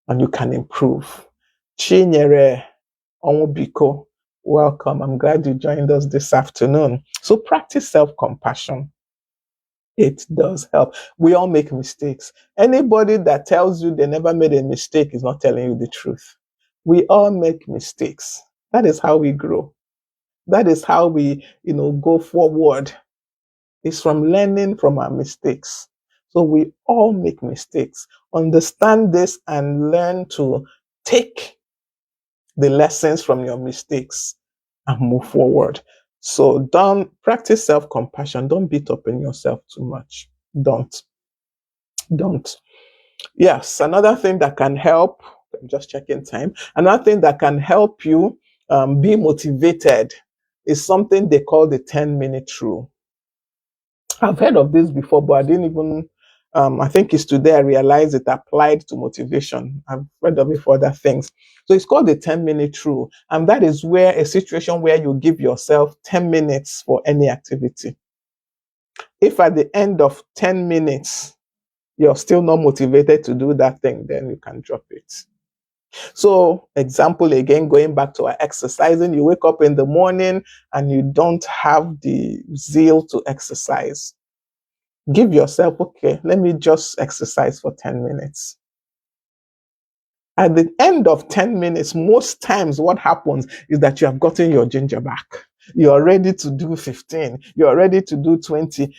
and you can improve. Chinyere Onwubiko, welcome. I'm glad you joined us this afternoon. So practice self-compassion. It does help. We all make mistakes. Anybody that tells you they never made a mistake is not telling you the truth. We all make mistakes. That is how we grow. That is how we, go forward. It's from learning from our mistakes. So we all make mistakes. Understand this and learn to take the lessons from your mistakes and move forward. So don't practice self-compassion. Don't beat up on yourself too much. Don't. Yes, another thing that can help, I'm just checking time. Another thing that can help you be motivated is something they call the 10-minute rule. I've heard of this before, but I didn't even, I think it's today I realized it applied to motivation. I've read of it for other things. So it's called the 10-minute rule. And that is where a situation where you give yourself 10 minutes for any activity. If at the end of 10 minutes, you're still not motivated to do that thing, then you can drop it. So, example again, going back to our exercising, you wake up in the morning and you don't have the zeal to exercise. Give yourself, okay, let me just exercise for 10 minutes. At the end of 10 minutes, most times what happens is that you have gotten your ginger back. You're ready to do 15. You're ready to do 20.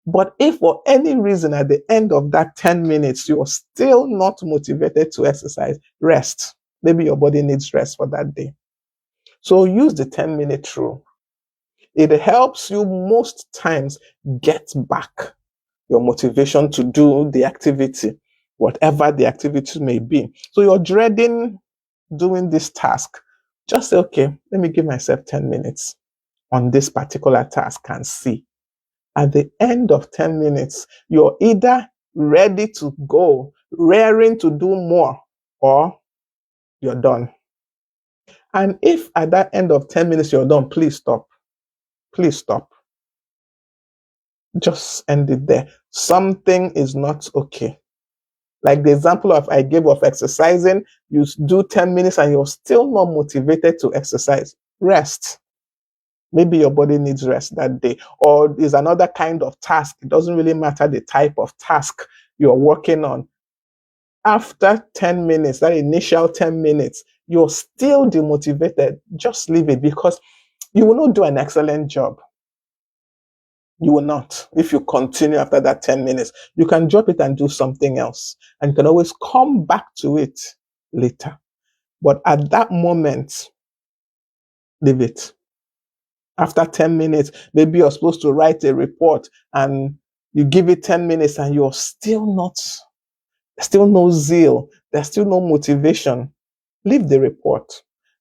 But if for any reason at the end of that 10 minutes, you're still not motivated to exercise, rest. Maybe your body needs rest for that day. So use the 10-minute rule. It helps you most times get back your motivation to do the activity, whatever the activity may be. So you're dreading doing this task. Just say, okay, let me give myself 10 minutes on this particular task and see. At the end of 10 minutes, you're either ready to go, raring to do more, or you're done. And if at that end of 10 minutes you're done, please stop. Please stop. Just end it there. Something is not okay. Like the example I gave of exercising, you do 10 minutes and you're still not motivated to exercise. Rest. Maybe your body needs rest that day. Or is another kind of task. It doesn't really matter the type of task you're working on. After 10 minutes, that initial 10 minutes, you're still demotivated. Just leave it because you will not do an excellent job. You will not. If you continue after that 10 minutes, you can drop it and do something else. And you can always come back to it later. But at that moment, leave it. After 10 minutes, maybe you're supposed to write a report and you give it 10 minutes and you're still not, still no zeal, there's still no motivation. Leave the report.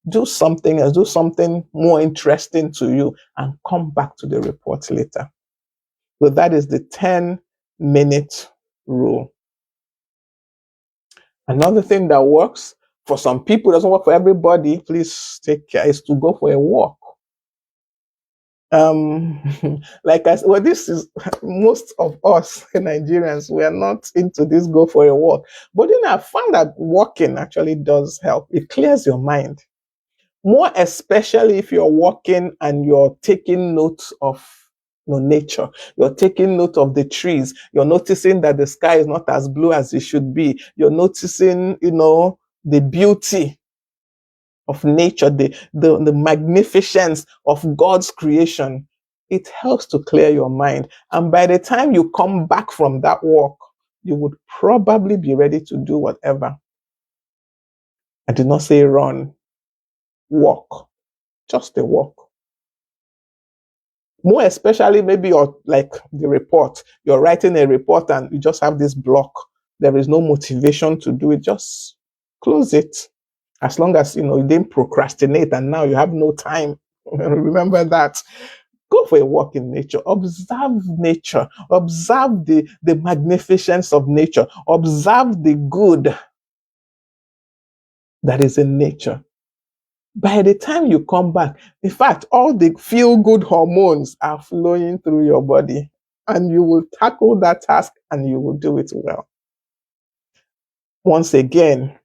Do something else, do something more interesting to you and come back to the report later. So that is the 10-minute rule. Another thing that works for some people, doesn't work for everybody, please take care, is to go for a walk. Like I said, well, this is most of us Nigerians, we are not into this go for a walk. But then I found that walking actually does help. It clears your mind. More especially if you're walking and you're taking notes of nature. You're taking note of the trees. You're noticing that the sky is not as blue as it should be. You're noticing, the beauty of nature, the magnificence of God's creation. It helps to clear your mind. And by the time you come back from that walk, you would probably be ready to do whatever I did not say run, walk, just a walk. More especially, maybe you're like the report, you're writing a report and you just have this block. There is no motivation to do it. Just close it. As long as you didn't procrastinate and now you have no time. Remember that. Go for a walk in nature. Observe nature. Observe the magnificence of nature. Observe the good that is in nature. By the time you come back, in fact, all the feel good hormones are flowing through your body, and you will tackle that task and you will do it well. Once again,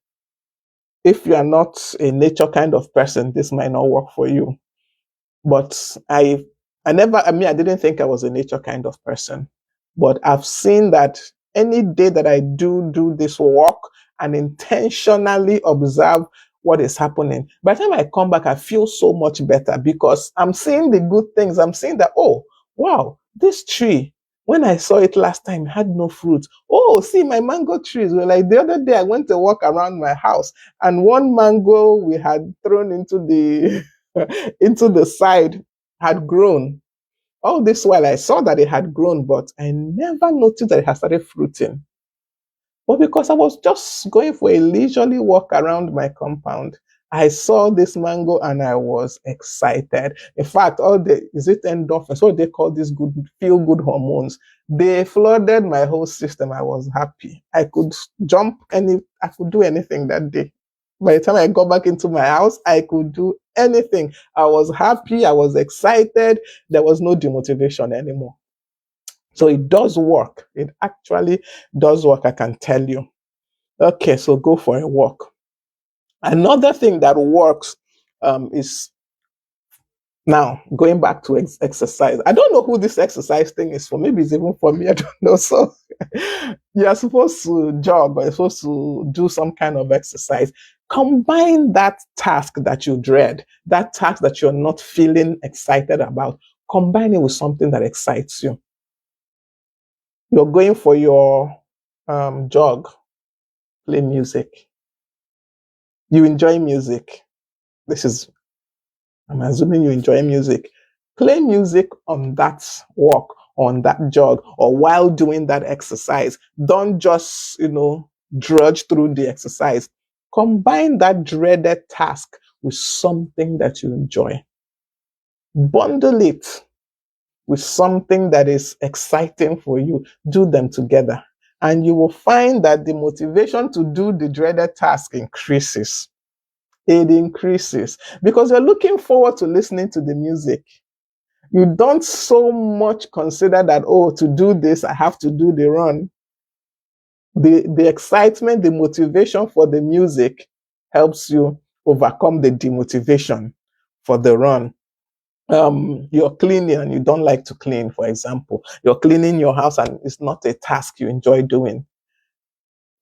if you are not a nature kind of person, this might not work for you. But I didn't think I was a nature kind of person. But I've seen that any day that I do this walk and intentionally observe what is happening, by the time I come back, I feel so much better because I'm seeing the good things. I'm seeing that, oh, wow, this tree, when I saw it last time, had no fruit. Oh, see, my mango trees were like the other day I went to walk around my house and one mango we had thrown into the into the side had grown. All this while I saw that it had grown, but I never noticed that it had started fruiting. But because I was just going for a leisurely walk around my compound, I saw this mango and I was excited. In fact, is it endorphins? What they call these good feel good hormones? They flooded my whole system. I was happy. I could I could do anything that day. By the time I got back into my house, I could do anything. I was happy. I was excited. There was no demotivation anymore. So it does work. It actually does work, I can tell you. Okay, so go for a walk. Another thing that works is now going back to exercise. I don't know who this exercise thing is for. Maybe it's even for me. I don't know. So you're supposed to jog or you're supposed to do some kind of exercise. Combine that task that you dread, that task that you're not feeling excited about, combine it with something that excites you. You're going for your jog, play music. You enjoy music. I'm assuming you enjoy music. Play music on that walk, on that jog, or while doing that exercise. Don't just, drudge through the exercise. Combine that dreaded task with something that you enjoy. Bundle it with something that is exciting for you. Do them together. And you will find that the motivation to do the dreaded task increases. It increases because you're looking forward to listening to the music. You don't so much consider that, oh, to do this, I have to do the run. The excitement, the motivation for the music helps you overcome the demotivation for the run. You're cleaning and you don't like to clean, for example. You're cleaning your house and it's not a task you enjoy doing.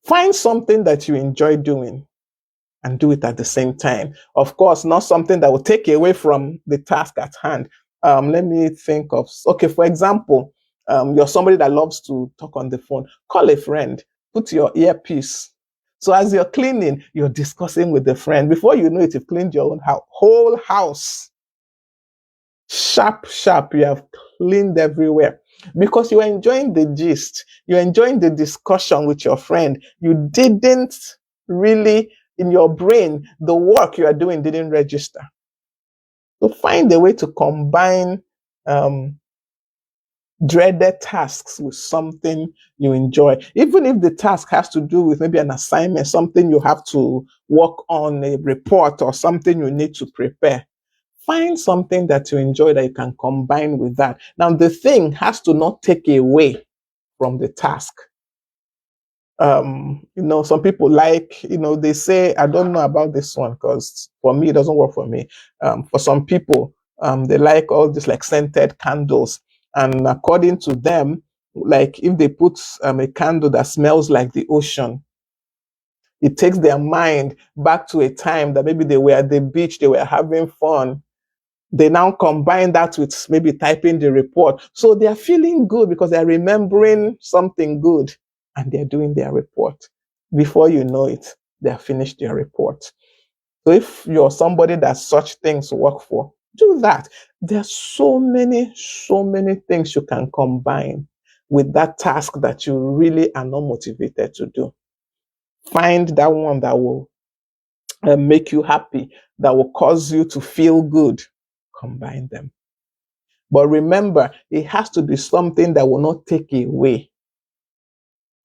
Find something that you enjoy doing and do it at the same time. Of course, not something that will take away from the task at hand. Let me think of, okay, for example, you're somebody that loves to talk on the phone. Call a friend, put your earpiece. So as you're cleaning, you're discussing with the friend. Before you know it, you've cleaned your own whole house. Sharp, sharp, you have cleaned everywhere because you are enjoying the gist. You're enjoying the discussion with your friend. You didn't really, in your brain, the work you are doing didn't register. So find a way to combine dreaded tasks with something you enjoy. Even if the task has to do with maybe an assignment, something you have to work on, a report or something you need to prepare. Find something that you enjoy that you can combine with that. Now, the thing has to not take away from the task. Some people like, they say, I don't know about this one because for me, it doesn't work for me. For some people, they like all these like scented candles. And according to them, like if they put a candle that smells like the ocean, it takes their mind back to a time that maybe they were at the beach, they were having fun. They now combine that with maybe typing the report. So they are feeling good because they're remembering something good and they're doing their report. Before you know it, they have finished their report. So if you're somebody that such things work for, do that. There's so many things you can combine with that task that you really are not motivated to do. Find that one that will make you happy, that will cause you to feel good. Combine them. But remember, it has to be something that will not take away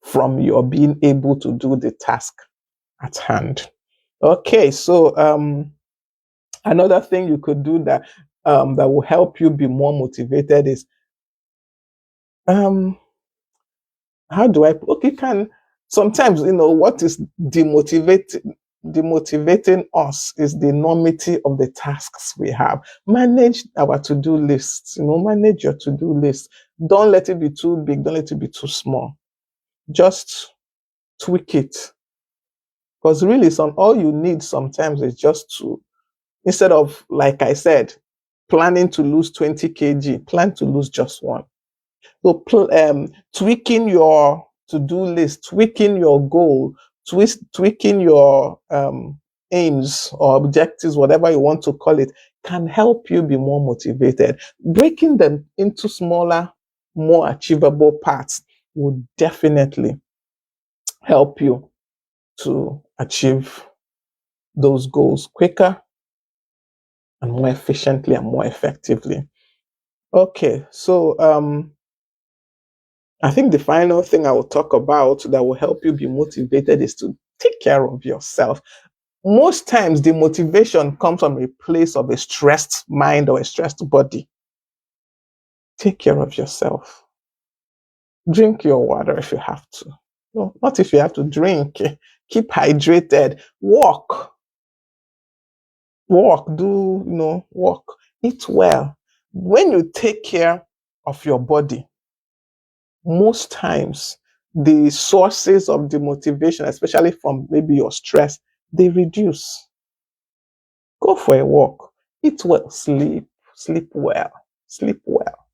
from your being able to do the task at hand. Okay, so another thing you could do that will help you be more motivated is um, how do I okay can sometimes what is demotivating us is the enormity of the tasks we have. Manage our to-do lists, manage your to-do list. Don't let it be too big, don't let it be too small. Just tweak it. Because really all you need sometimes is just to, instead of, like I said, planning to lose 20 kg, plan to lose just one. So tweaking your to-do list, tweaking your goal, tweaking your aims or objectives, whatever you want to call it, can help you be more motivated. Breaking them into smaller, more achievable parts will definitely help you to achieve those goals quicker and more efficiently and more effectively. Okay, so I think the final thing I will talk about that will help you be motivated is to take care of yourself. Most times, the motivation comes from a place of a stressed mind or a stressed body. Take care of yourself. Drink your water if you have to. No, not if you have to drink. Keep hydrated. Walk. Walk. Walk. Eat well. When you take care of your body, most times the sources of the motivation, especially from maybe your stress, they reduce. Go for a walk, eat well, sleep well, sleep well.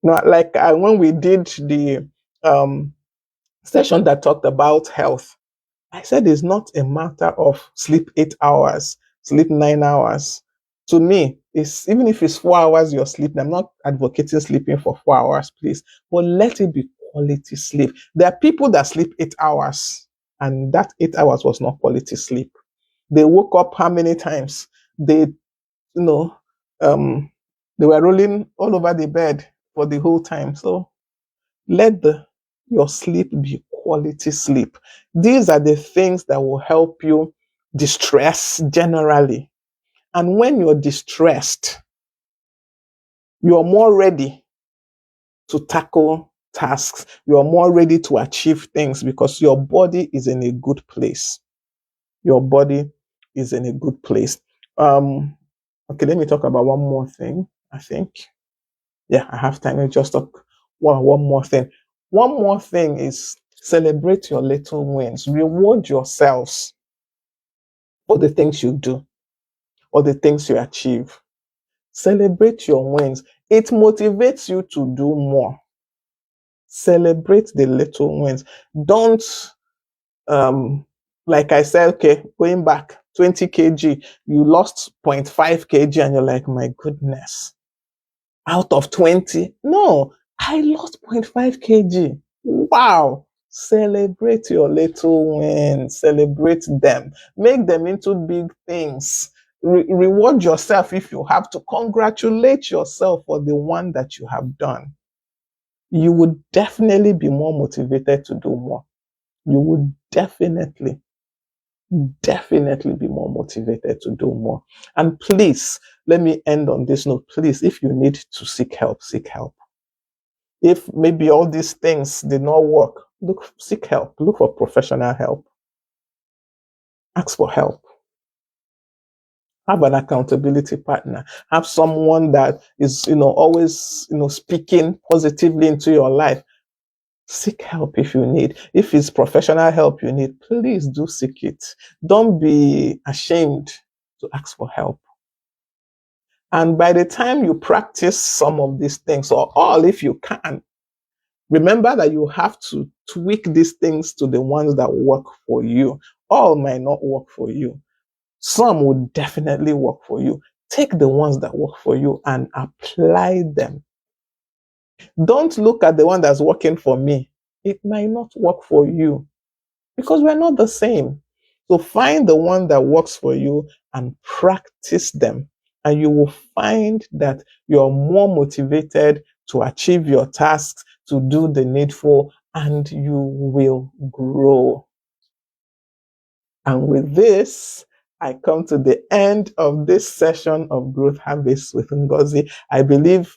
Now, like when we did the um, session that talked about health, I said it's not a matter of sleep 8 hours, sleep 9 hours. To me, it's even if it's 4 hours you're sleeping, I'm not advocating sleeping for 4 hours, please, but let it be quality sleep. There are people that sleep 8 hours, and that 8 hours was not quality sleep. They woke up how many times? They, you know, um, they were rolling all over the bed for the whole time. So let your sleep be quality sleep. These are the things that will help you distress generally. And when you're distressed, you're more ready to tackle tasks. You're more ready to achieve things because your body is in a good place. Your body is in a good place. Okay, let me talk about one more thing, I think. Yeah, I have time. Let me just talk one more thing. One more thing is celebrate your little wins. Reward yourselves for the things you do or the things you achieve. Celebrate your wins. It motivates you to do more. Celebrate the little wins. Don't, like I said, okay, going back 20 kg, you lost 0.5 kg and you're like, my goodness, out of 20. No, I lost 0.5 kg. Wow. Celebrate your little wins. Celebrate them. Make them into big things. Reward yourself if you have to. Congratulate yourself for the one that you have done. You would definitely be more motivated to do more. You would definitely be more motivated to do more. And please, let me end on this note. Please, if you need to seek help, seek help. If maybe all these things did not work, seek help. Look for professional help. Ask for help. Have an accountability partner. Have someone that is, always, speaking positively into your life. Seek help if you need. If it's professional help you need, please do seek it. Don't be ashamed to ask for help. And by the time you practice some of these things, or all if you can, remember that you have to tweak these things to the ones that work for you. All might not work for you, Some would definitely work for you. Take the ones that work for you and apply them. Don't look at the one that's working for me. It might not work for you because we're not the same. So find the one that works for you and practice them. And you will find that you're more motivated to achieve your tasks, to do the needful, and you will grow. And with this, I come to the end of this session of Growth Habits with Ngozi. I believe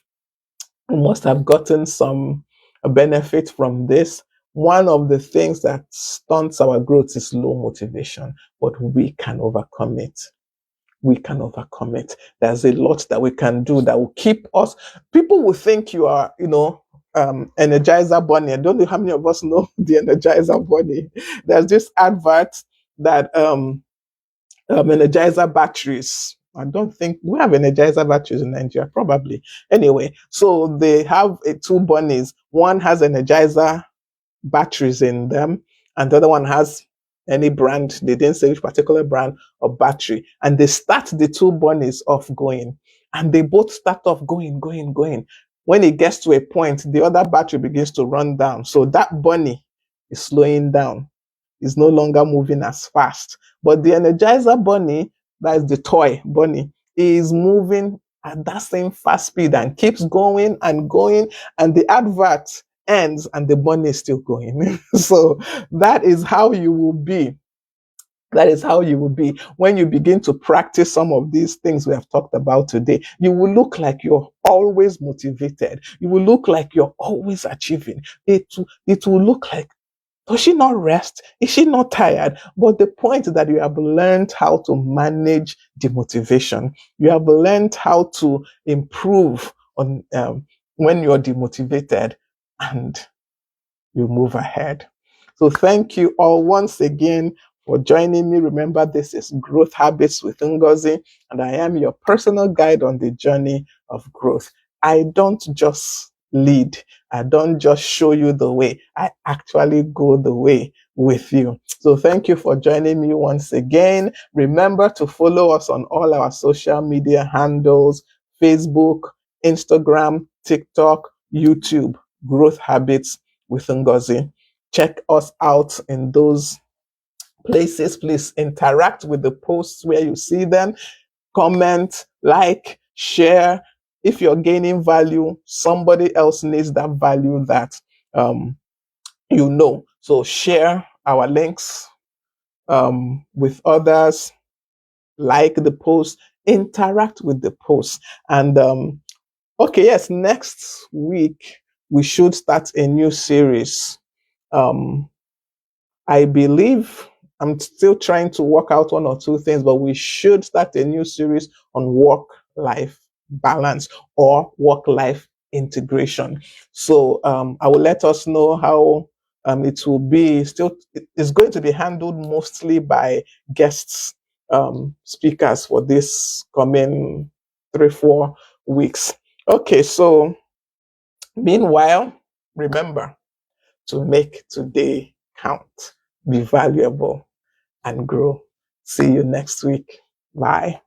you must have gotten some benefit from this. One of the things that stunts our growth is low motivation, but we can overcome it. We can overcome it. There's a lot that we can do that will keep us. People will think you are, Energizer Bunny. I don't know how many of us know the Energizer Bunny. There's this advert that Energizer batteries. I don't think we have Energizer batteries in Nigeria, probably. Anyway, so they have two bunnies. One has Energizer batteries in them, and the other one has any brand. They didn't say which particular brand of battery. And they start the two bunnies off going, and they both start off going, going, going. When it gets to a point, the other battery begins to run down. So that bunny is slowing down, is no longer moving as fast. But the Energizer bunny, that is the toy bunny, is moving at that same fast speed and keeps going and going. And the advert ends and the bunny is still going. So that is how you will be. That is how you will be when you begin to practice some of these things we have talked about today. You will look like you're always motivated. You will look like you're always achieving. It will look like, does she not rest? Is she not tired? But the point is that you have learned how to manage demotivation. You have learned how to improve on when you're demotivated, and you move ahead. So thank you all once again for joining me. Remember, this is Growth Habits with Ngozi, and I am your personal guide on the journey of growth. I don't just lead. I don't just show you the way. I actually go the way with you. So thank you for joining me once again. Remember to follow us on all our social media handles: Facebook, Instagram, TikTok, YouTube, Growth Habits with Ngozi. Check us out in those places. Please interact with the posts where you see them. Comment, like, share. If you're gaining value, somebody else needs that value that you know. So share our links with others. Like the post, interact with the post. And okay, yes, next week we should start a new series. I believe I'm still trying to work out one or two things, but we should start a new series on work-life balance or work-life integration. So I will let us know how it will be. Still, it's going to be handled mostly by guests, speakers for this coming 3-4 weeks. Okay, so meanwhile, remember to make today count, be valuable, and grow. See you next week. Bye.